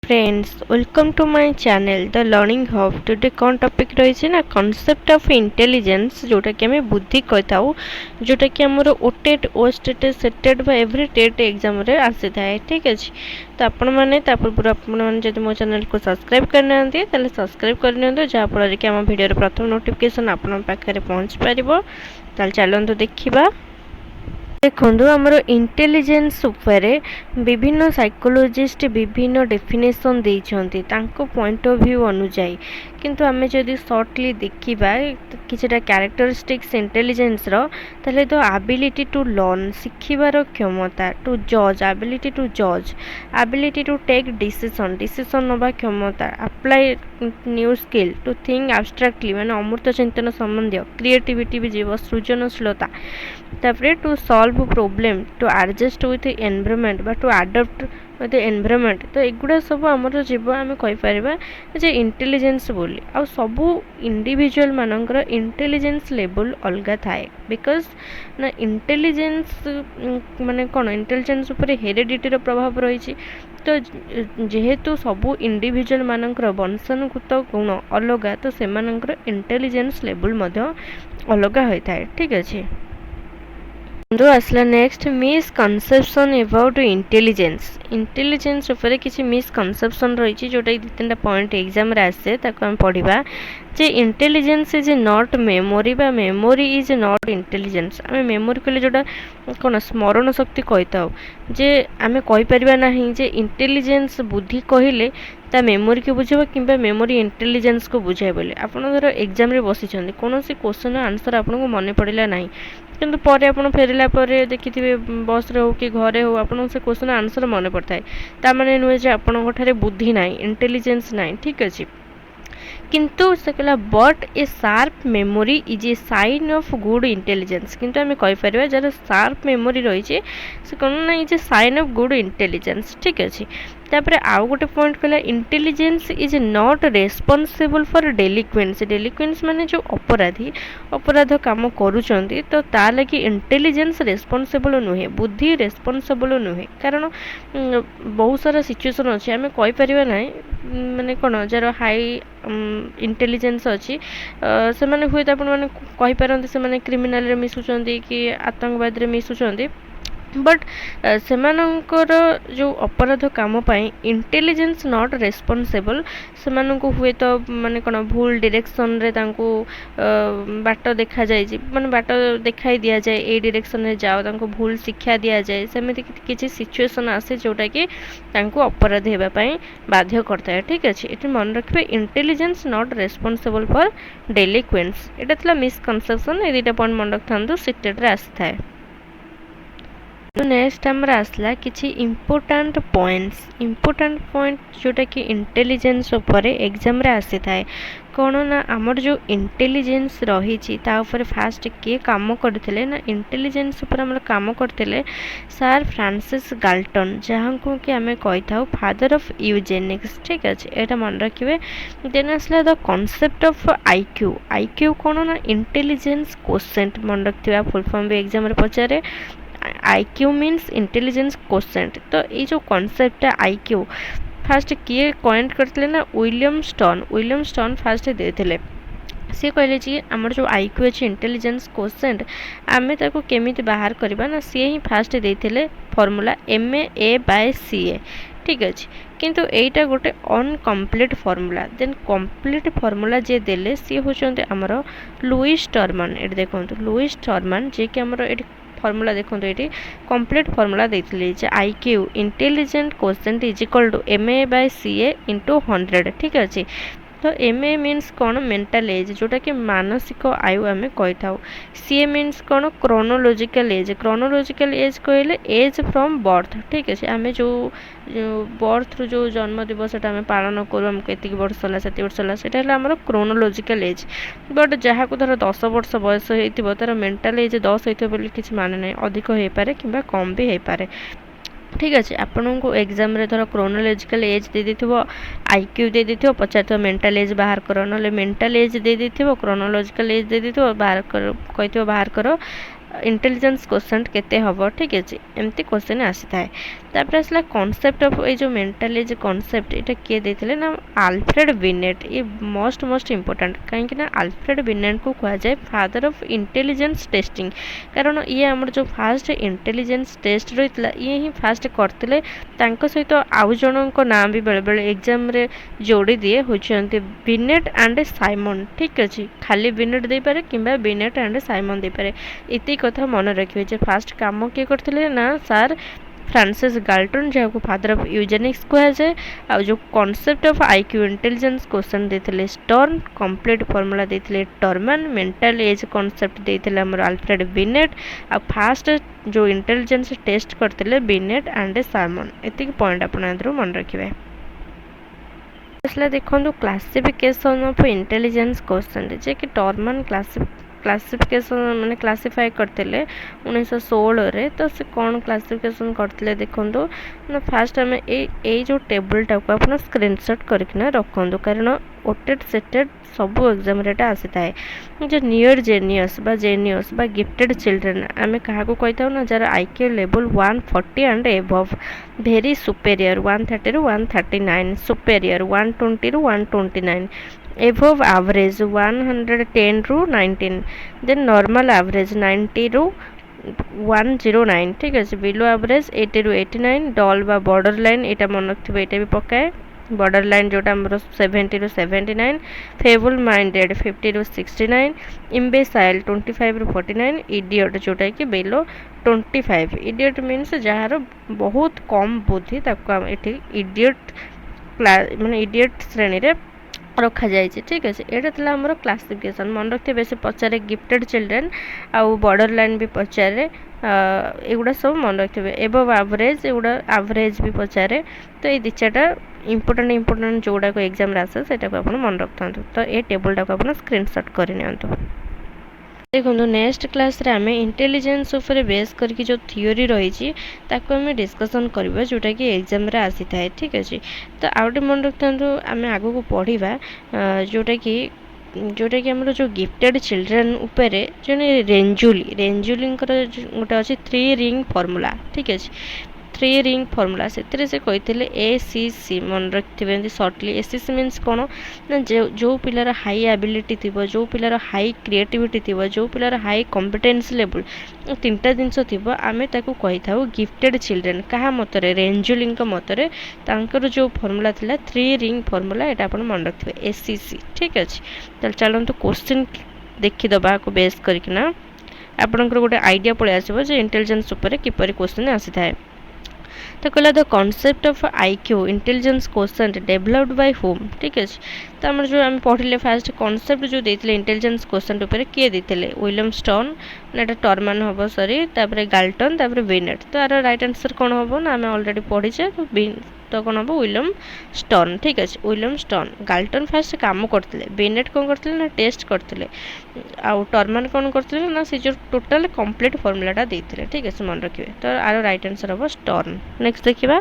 Friends welcome to my channel the learning hub today कौन topic रही ना concept of intelligence जोटा कि आम बुद्धि कही जोटा कि आमर ओटेट ओस्टेट सेटेड एवरी टेट एग्जाम रे आसी थाए ठीक अच्छे। तो आपण मैंने पूर्व आप मो चैनल को सब्सक्राइब करना सब्सक्राइब करनी जहाँफल कि आम भिडियो प्रथम नोटिफिकेशन आपण पाखे पहुँच पार। चलते देखा देखो आमर इंटेलिजेंस उपरे विभिन्न साइकोलोजिस्ट विभिन्न डेफिनेशन देइछन्ति तांको पॉइंट ऑफ व्यू अनुଯାयी किंतु आमे जदि शॉर्टली देखिबा किछटा कैरेक्टरिस्टिक्स इंटेलिजेंस रो तले तो एबिलिटी टू लर्न सिखिबार क्षमता टू जज एबिलिटी टू जज एबिलिटी टू टेक डिसीजन नबा क्षमता apply new skill to think abstractly माने अमूर्त चिंतन संबंधी क्रिएटिविटी भी जीव सृजनशीलता तापरे to solve problem to adjust with environment बा टू अडॉप्ट विथ एनवायरनमेंट। तो एगुड़ा सब आमर जीव आम कहीपर जे इंटेलिजेंस बोली आ सबू इंडिविजुअल मानकर इंटेलिजेंस लेवल अलग थाए बिकज ना इंटेलिजेंस माने कौन इंटेलिजेंस उपर हेरिडिटी प्रभाव रही। तो जेहेतु सबू इंडिविजुअल मानकर वंशानुगत गुण अलग तो से इंटेलिजेंस लेवल अलग होता है ठीक अच्छे। आसला नेक्स्ट मिसकनसेप्शन अबाउट इंटेलिजेंस उपरे किसी मिसकनसेप्शन रही जोटा कि 2-3टा पॉइंट एग्जाम रे आसे ताको हम पढ़िबा जे इंटेलिजेंस इज नॉट मेमोरी बा मेमोरी इज नॉट इंटेलिजेंस। आम मेमोरी कहले जोटा कौन स्मरण शक्ति कहीता जे आम कहीपर ना जे इंटेलिजेंस बुद्धि कहले ता मेमोरी के बुझेबा किंबा मेमोरी इंटेलिजेंस को बुझाए बोले आप धर एग्जाम रे बसी कौन क्वेश्चन आंसर आपको मन पड़ा ना किंतु पर आप फेरला देखिए बस रे हो कि घरे हो आप से क्वेश्चन आंसर मन पड़ता है ताने नुहे जे आपंठ बुद्धि ना इंटेलिजेंस ना ठीक अच्छे किंतु से कहला but a sharp memory is a sign of good intelligence किंतु आम कहीपर जार शार्प मेमोरी रही से कौन ना is a sign of good intelligence ठीक अच्छे। तापर आउ गोटे पॉइंट कहला intelligence is not responsible for delinquency माने जो अपराध काम करुचंती तो ता लगी इंटेलिजेंस रेस्पॉन्सिबल नुहे बुद्धि रेस्पॉन्सिबल नुहे कारण बहुत सारा सिचुएशन अच्छे आम कहीपर ना माने कौन जार हाई इंटेलिजेंस अच्छी से हुए तो आपपारती से क्रिमिनाल मिसुंट कि आतंकवाद मिसुंट बट सेमानंकर जो अपराध काम पाई इंटेलिजेंस नॉट रेस्पॉन्सिबल से हुए तो माने कौन भूल डायरेक्शन रे तांको बाट देखा जाए माने बाट देखाई दिया जाए ए डायरेक्शन रे जाओ तांको भूल शिक्षा दिया जाए सेमिति किछि सिचुएशन आसे जोटा कि तांको अपराध हेबा पई बाध्य करता है ठीक अच्छे। ये मन रखिए इंटेलिजेंस नॉट रेस्पॉन्सिबल फॉर डेलिक्वेंस एटा थला मिसकनसेप्शन ए दुटा पॉइंट मन रखथांतु सिटेट रे आसी थाए। नेक्स्ट आमर आसला किसी इम्पोर्टाट पॉइंट जोटा कि इंटेलिजेंस उपरे एग्जाम रे आसी थाए कौन ना आमर जो इंटेलिजेंस रही फास्ट किए काम करते ना इंटेलिजेंस उपर आमर काम करते सर फ्रांसिस गाल्टन जहाँ को कि आम कही था फादर ऑफ यूजेनिक्स ठीक अच्छे यहाँ मन रखिए। देन आसला द कॉन्सेप्ट ऑफ आईक्यू कौन ना इंटेलिजेंस क्वोशिएंट मन रखिए फुल फॉर्म भी एग्जाम रे पचारे आईक्यू मीन्स इंटेलिजेंस क्वोशिएंट। तो ये जो कॉन्सेप्ट आईक्यू फास्ट किए कॉइंट करते ना विलियम स्टोन फास्ट देते सी कहले जी आमर जो आईक्यू अच्छे इंटेलिजेंस क्वोशिएंट आमे ताको केमिति बाहर करबा ना सी ही फास्ट देते फॉर्मूला MA/CA ठीक अच्छे किंतु एटा गोटे incomplete formula then complete formula जे देले सी होचंते आमर लुईस टर्मन ये देखो लुईस टर्मन जे कि आमर फॉर्मूला देखो ये कंप्लीट फॉर्मूला देते IQ intelligent quotient is equal to MA/CA into 100 ठीक अच्छे। तो MA मीन्स कौन मेंटल एज जोटा कि मानसिक आयु आम कही था CA मीन्स कौन क्रोनोलॉजिकल एज कहले एज फ्रॉम बर्थ ठीक अच्छे आम जो बर्थ जो जन्म दिवस आम पालन करूँ आमको एति वर्ष है से वर्ष है से आम क्रोनोलॉजिकल एज बट जहाँ को धर 10 वर्ष बयस हो तार मेंटल एज 10 हो किसी माने ना अधिक हो पारे कि कम भी हो पारे ठीक अच्छे। आपण को एग्जाम रे धर क्रोनोलॉजिकल एज दे देथिबो आईक्यू दे देथिबो पचार मेंटल एज बाहर करो ना मेंटल एज दे देथिबो क्रोनोलॉजिकल एज दे देथिबो बाहर कर कहिथिबो बाहर करो इंटेलिजेंस क्वेश्चन केते हबो ठीक अछि एमती क्वेश्चन आसी थाए तापर आसला कांसेप्ट ऑफ ए जो मेंटल एज कांसेप्ट एटा के देथिले ना अल्फ्रेड बिनेट ये मोस्ट इंपोर्टेंट कहीं ना अल्फ्रेड बिनेट को कहा जाए फादर ऑफ इंटेलिजेंस टेस्टिंग कारण ये हमर जो फास्ट इंटेलिजेंस टेस्ट रहितला ये ही फास्ट करथिले तांको सहित आउ जनक नाम भी बेले बेले एग्जाम रे जोड़ी दिए होचंती बिनेट एंड साइमन ठीक अछि खाली बिनेट दे पारे किंबा बिनेट एंड साइमन दे पारे इति कथा मन रखिबे जे फास्ट काम के करथिले ना सर फ्रांसिस गाल्टन जहाँ फादर ऑफ यूजेनिक्स कहा जाए आ जो concept of IQ intelligence question देते स्टर्न कंप्लीट फॉर्मूला देते टर्मन मेंटल एज कॉन्सेप्ट देते हमर अल्फ्रेड बिनेट आ फास्ट जो इंटेलिजेंस टेस्ट करते बिनेट एंड साइमन एतिक पॉइंट अपन मन रखिबे देखो क्लासिफिकेशन ऑफ इंटेलिजेंस क्वेश्चन जे कि टर्मन क्लासिफिकेशन माने क्लासिफाई करते 1916 रे तो से कौन क्लासिफिकेशन करते देखो ना फास्ट आम ए जो टेबलटा को आप स्क्रीनशॉट करके रखु कारण ओटेड सेटेड सब एग्जाम रे आसी थाए जो नियर जेनियस बा गिफ्टेड चिल्ड्रेन आम क्या कही था ना jar IQ level 140 and above very superior 130 रु 139 सुपेरियर 120 रु 129 above average 110 ru 19 then normal average 90 ru 109 ठीक है बिलो एवरेज 80 ru 89 डॉल बा बॉर्डर लाइन एटा मन रखिबे एटा भी पकाए बॉर्डर लाइन जोटा हमर 70 ru 79 fable minded 50 ru 69 इम्बेसाइल 25 ru 49 idiot जोटा कि बिलो 25 इडियट मीन्स जहार बहुत कम बुद्धि ताको एठी इडियट माने इडियट श्रेणी रे रखा जाए ठीक अच्छे यहाँ था आम क्लासिफिकेशन मन रखते बेस पचारे गिफ्टेड चिल्ड्रेन आउ बॉर्डर लाइन भी पचारे एगुड़ा सब मन रखते एबव एवरेज एगुड़ा एवरेज भी पचारे तो ये दी चार्टा इंपोर्टेंट जोड़ा को एग्जाम आसे से मन रखता तो ये टेबलटा को आप स्क्रीनशॉट कर देखो नेक्स्ट क्लास रे आमे इंटेलिजेंस ऊपर बेस करके जो थियोरी रही आम डिस्कसन करवा जोटा कि एग्जाम रे आसी थाए ठीक अच्छे तो आउटे मन रखता आम आग को पढ़ा जोटा कि आमर जो गिफ्टेड चिल्ड्रेन उपरे जने रेंजुली गोटे अच्छे 3 रिंग फॉर्मूला ठीक अच्छे 3 रिंग फॉर्मूला से कहते ACC मन रखिथे सर्टली ACC मीन्स कौन ना जो पिलार हाई एबिलिटी थी जो पिलार हाई क्रिएटिविटी थी जो पिलार हाई कॉम्पिटेंस लेवल 3टा जिनस थी आम कही था गिफ्टेड चिल्ड्रेन क्या मतरे रेंजुली मतरे तांकर जो फॉर्मूला थिला 3 रिंग फॉर्मूला यहाँ आप मन रखिथे ACC ठीक अच्छे तो चलते क्वेश्चन देखीदबा को बेस करना आपंकर गोटे आइडिया पलि आसो इंटेलिजेंस किपर क्वेश्चन आसी थाए तो कहला the concept of IQ intelligence question developed by home ठीक है तो आम जो आम पढ़ले फास्ट कॉन्सेप्ट जो देते इंटेलिजेंस क्वेश्चन ऊपर किए देते विलियम स्टोन ना टर्मन हम सॉरी तापर गाल्टन तापर बिनेट तो यार राइट आंसर कौन हम ना आम ऑलरेडी पढ़ीचे तो कौन हम विलियम स्टोन ठीक अच्छे विलियम स्टोन गाल्टन फास्ट काम करते बिनेट कौन करते ना टेस्ट करते आउ टर्मन कौन करते ना से जो टोटाल कंप्लीट फॉर्मूलाटा देते ठीक है मन रखिए तो यार राइट आंसर हम स्टोन नेक्स्ट देखिबा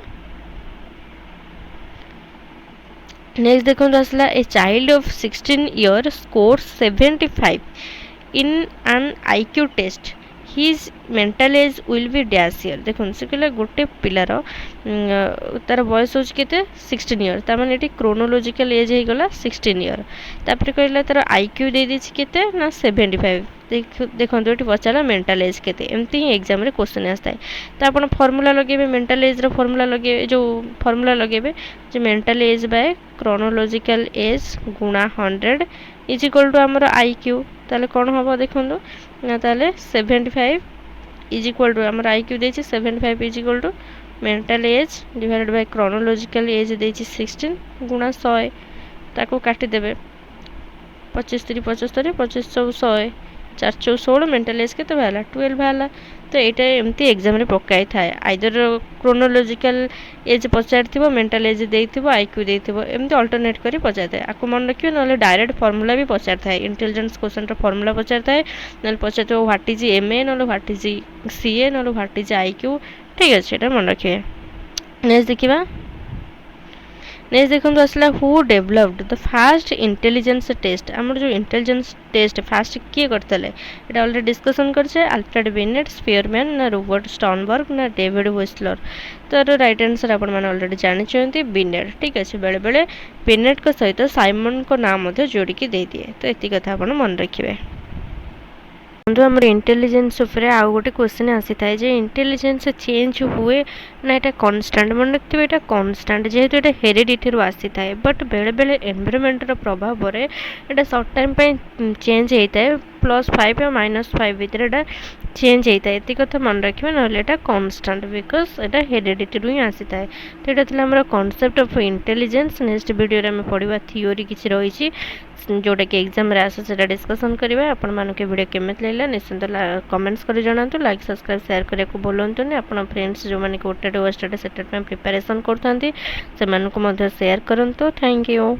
नेक्स्ट देखो आसला a child of 16 year score 75 in an IQ test his mental age will be dash year देखो से कहला गोटे पिलार तार बयस हो 16 ईयर तार ये क्रोनोलॉजिकल एज हो गला 16 ईयर तापर कहला तार आईक्यू दे दी केते ना 75 देखो ये पचारा मेंटल एज केते एमती ही एग्जाम रे क्वेश्चन आसता है तो आप फॉर्मूला लगे मेंटल एज रो फॉर्मूला लगे जो फॉर्मूला लगे जो mental age by chronological age गुणा 100 इज इक्वल टू आमर आईक्यू ताले कौन हम देखो ना ताले 75 इज इक्वल टू आमर आईक्यू देछि 75 is equal to mental age divided by chronological age देछि 16 गुणा 100 ताको काटी देबे 25 3 75 25 100 4 4 16 मेंटल एज के 12 बाहर तो यहाँ एमती एग्जाम पकाई थाए आइदर क्रोनोलॉजिकल एज पचार मेंटल एज देथिबो आईक्यू देथिबो एमती अल्टरनेट करी पचार थाए आपको मन रखियो ना डायरेक्ट फॉर्मूला भी पचार थाए इंटेलिजेंस क्वेश्चन फॉर्मूला पचार थाए ना पचार व्हाट इज एमए ना व्हाट इज सीए ना व्हाट इज आईक्यू ठीक है मन रखिए नेक्स्ट देखिबा नेक्स्ट देखो आसला who developed the first intelligence test आमर जो इंटेलिजेंस टेस्ट फास्ट किए करते ये ऑलरेडी डिस्कसन करछे अल्फ्रेड बिनेट स्पीयरमैन ना रॉबर्ट स्टर्नबर्ग ना डेविड व्हिसलर तो राइट आंसर आपण मैंने ऑलरेडी जानी बिनेट ठीक अच्छे बेले बेले बिनेट को सहित साइमन को नाम जोड़िकी दे दिए तो ये कथा आप मन रखिए बंधु आम इंटेलिजेंस आउ गोटे क्वेश्चन आसी थाए जे इंटेलिजेंस चेंज हुए ना यहाँ कन्स्टाट मन रखिए यहाँ कन्स्टाट जेहेतु ये हेरिडिटी आसी थाए बट बेले बेले एनवायरनमेंट प्रभाव में यहाँ सर्ट टाइम चेंज होता है +5 या -5 भितर यहाँ चेंज होता है ये कथा मन रखिए ना यहाँ कन्स्टाट बिकज यहाँ हेरिडिटी ही आसी थाए तो यहाँ आम concept of intelligence next video में पढ़ा थियोरी किसी रही जोटा कि एग्जाम आस डिस्कसन करेंगे आपण मानक वीडियो केमित लगे निश्चिंत कमेंट्स कर जनातु लाइक सब्सक्राइब शेयर करने को बोलतुनि आपण फ्रेंड्स जो मैंने ओटेट ओएसटेट सेटेट प्रिपरेशन करते शेयर करूँ थैंक यू।